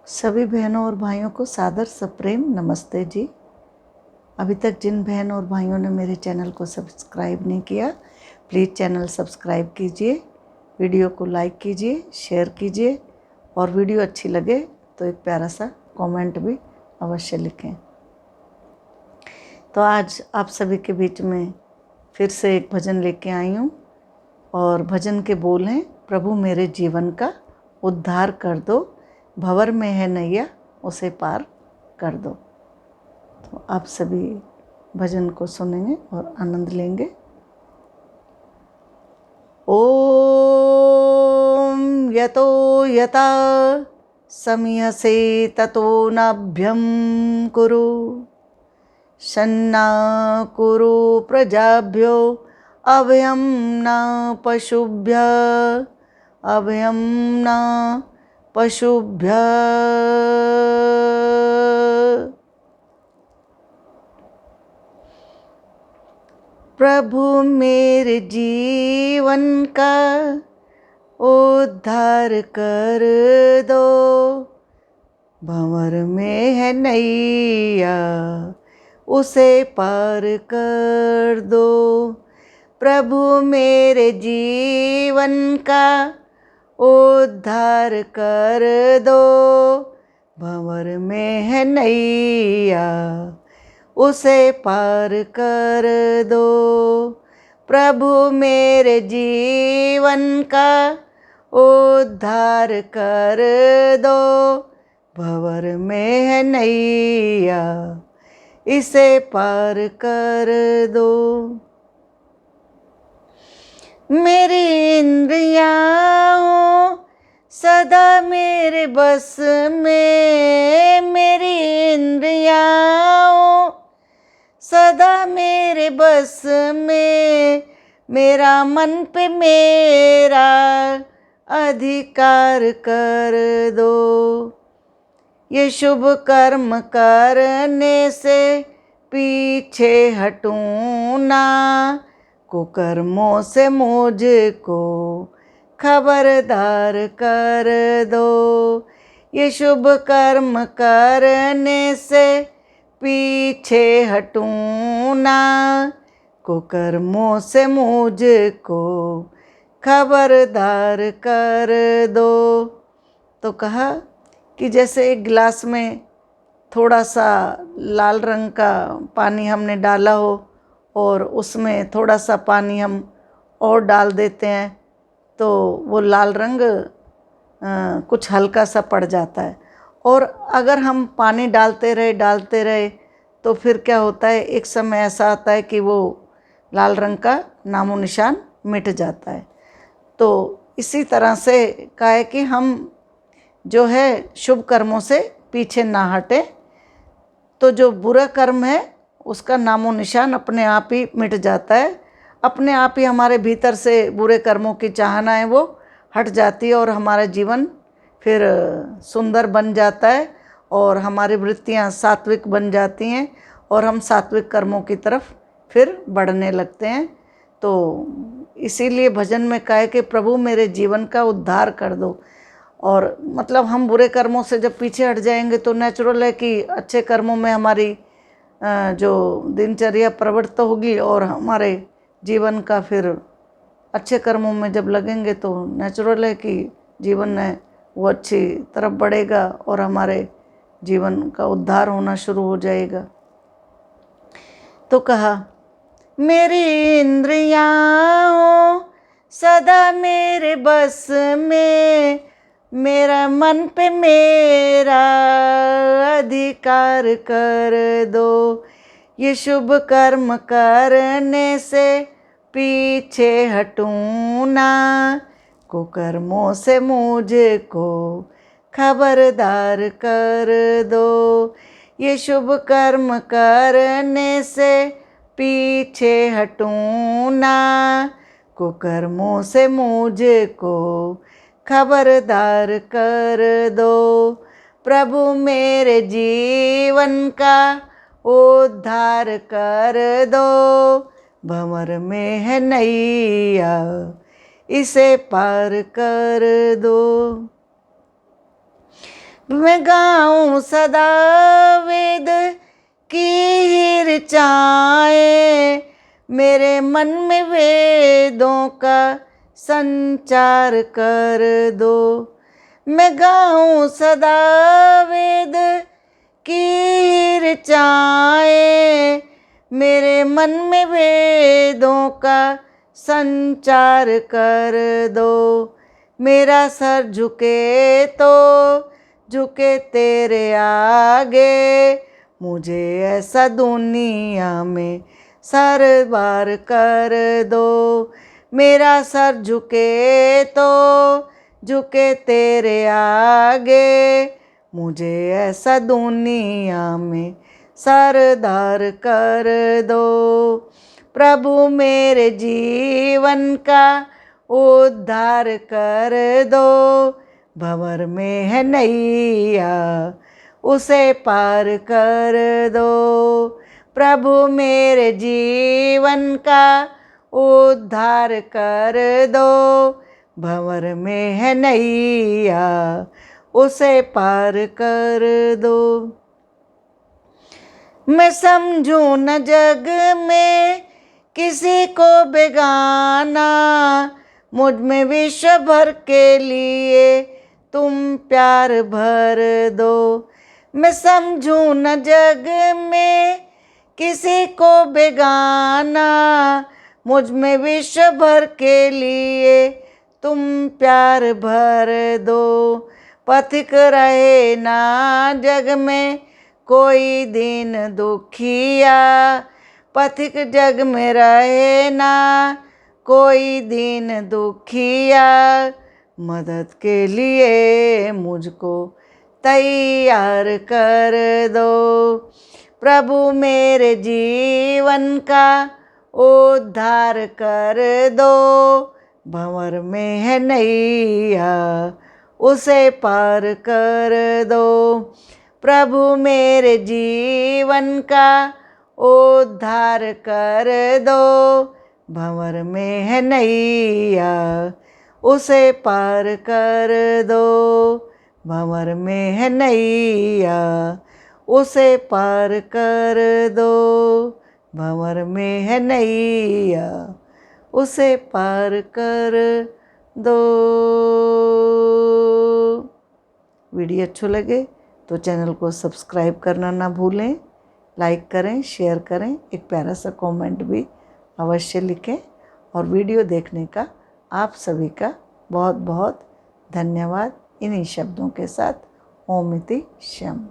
सभी बहनों और भाइयों को सादर सप्रेम नमस्ते जी। अभी तक जिन बहन और भाइयों ने मेरे चैनल को सब्सक्राइब नहीं किया, प्लीज़ चैनल सब्सक्राइब कीजिए, वीडियो को लाइक कीजिए, शेयर कीजिए और वीडियो अच्छी लगे तो एक प्यारा सा कमेंट भी अवश्य लिखें। तो आज आप सभी के बीच में फिर से एक भजन लेके आई हूँ और भजन के बोल हैं, प्रभु मेरे जीवन का उद्धार कर दो, भंवर में है नैया उसे पार कर दो। तो आप सभी भजन को सुनेंगे और आनंद लेंगे। ओम यतो यता समीयसे ततो नाभ्यं कुरु, शन्ना कुरु प्रजाभ्यो अभयं न पशुभ्य, अभयं न पशुभ्य। प्रभु मेरे जीवन का उद्धार कर दो, भंवर में है नैया उसे पार कर दो। प्रभु मेरे जीवन का उद्धार कर दो, भंवर में है नैया उसे पार कर दो। प्रभु मेरे जीवन का उद्धार कर दो, भंवर में है नैया इसे पार कर दो। मेरी इंद्रियाँ हो सदा मेरे बस में, मेरी इंद्रियाँ हो सदा मेरे बस में, मेरा मन पे मेरा अधिकार कर दो। ये शुभ कर्म करने से पीछे हटूं ना, कुकर्मों से मुझको खबरदार कर दो। ये शुभ कर्म करने से पीछे हटूं ना, कुकर्मों से मुझको खबरदार कर दो। तो कहा कि जैसे एक गिलास में थोड़ा सा लाल रंग का पानी हमने डाला हो और उसमें थोड़ा सा पानी हम और डाल देते हैं तो वो लाल रंग कुछ हल्का सा पड़ जाता है। और अगर हम पानी डालते रहे तो फिर क्या होता है, एक समय ऐसा आता है कि वो लाल रंग का नामो निशान मिट जाता है। तो इसी तरह से कहा है कि हम जो है शुभ कर्मों से पीछे ना हटे, तो जो बुरा कर्म है उसका नामो निशान अपने आप ही मिट जाता है। अपने आप ही हमारे भीतर से बुरे कर्मों की चाहनाएं वो हट जाती है और हमारा जीवन फिर सुंदर बन जाता है और हमारी वृत्तियां सात्विक बन जाती हैं और हम सात्विक कर्मों की तरफ फिर बढ़ने लगते हैं। तो इसीलिए भजन में कहा है कि प्रभु मेरे जीवन का उद्धार कर दो। और मतलब हम बुरे कर्मों से जब पीछे हट जाएंगे तो नेचुरल है कि अच्छे कर्मों में हमारी जो दिनचर्या प्रवृत्त होगी और हमारे जीवन का फिर अच्छे कर्मों में जब लगेंगे तो नेचुरल है कि जीवन में वो अच्छी तरफ बढ़ेगा और हमारे जीवन का उद्धार होना शुरू हो जाएगा। तो कहा मेरी इंद्रियाँ हो सदा मेरे बस में, मेरा मन पे मेरा अधिकार कर दो। ये शुभ कर्म करने से पीछे हटूं ना, कुकर्मों से मुझको खबरदार कर दो। ये शुभ कर्म करने से पीछे हटूं ना, कुकर्मों से मुझको खबरदार कर दो। प्रभु मेरे जीवन का उद्धार कर दो, भंवर में है नैया इसे पार कर दो। मैं गाऊं सदा वेद की ही ऋचाएं, मेरे मन में वेदों का संचार कर दो। मैं गाऊं सदा वेद की ही ऋचाएं, मेरे मन में वेदों का संचार कर दो। मेरा सर झुके तो झुके तेरे आगे, मुझे ऐसा दुनिया में सर बार कर दो। मेरा सर झुके तो झुके तेरे आगे, मुझे ऐसा दुनिया में सरदार कर दो। प्रभु मेरे जीवन का उद्धार कर दो। भंवर में है नैया, उसे पार कर दो। प्रभु मेरे जीवन का उद्धार कर दो। भंवर में है नैया, उसे पार कर दो। मैं समझूं न जग में किसी को बेगाना, मुझ में विश्व भर के लिए तुम प्यार भर दो। मैं समझूं न जग में किसी को बेगाना, मुझ में विश्व भर के लिए तुम प्यार भर दो। पथिक रहे ना जग में कोई दीन दुखिया, पथिक जग में रहे ना कोई दीन दुखिया, मदद के लिए मुझको तैयार कर दो। प्रभु मेरे जीवन का उद्धार कर दो। भंवर में है नैया, उसे पार कर दो। प्रभु मेरे जीवन का उद्धार कर दो। भंवर में है नैया, उसे पार कर दो। भंवर में है नैया, उसे पार कर दो। भंवर में है नैया, उसे पार कर दो। वीडियो अच्छो लगे तो चैनल को सब्सक्राइब करना ना भूलें, लाइक करें, शेयर करें, एक प्यारा सा कमेंट भी अवश्य लिखें। और वीडियो देखने का आप सभी का बहुत बहुत धन्यवाद। इन्हीं शब्दों के साथ ओम इति शम।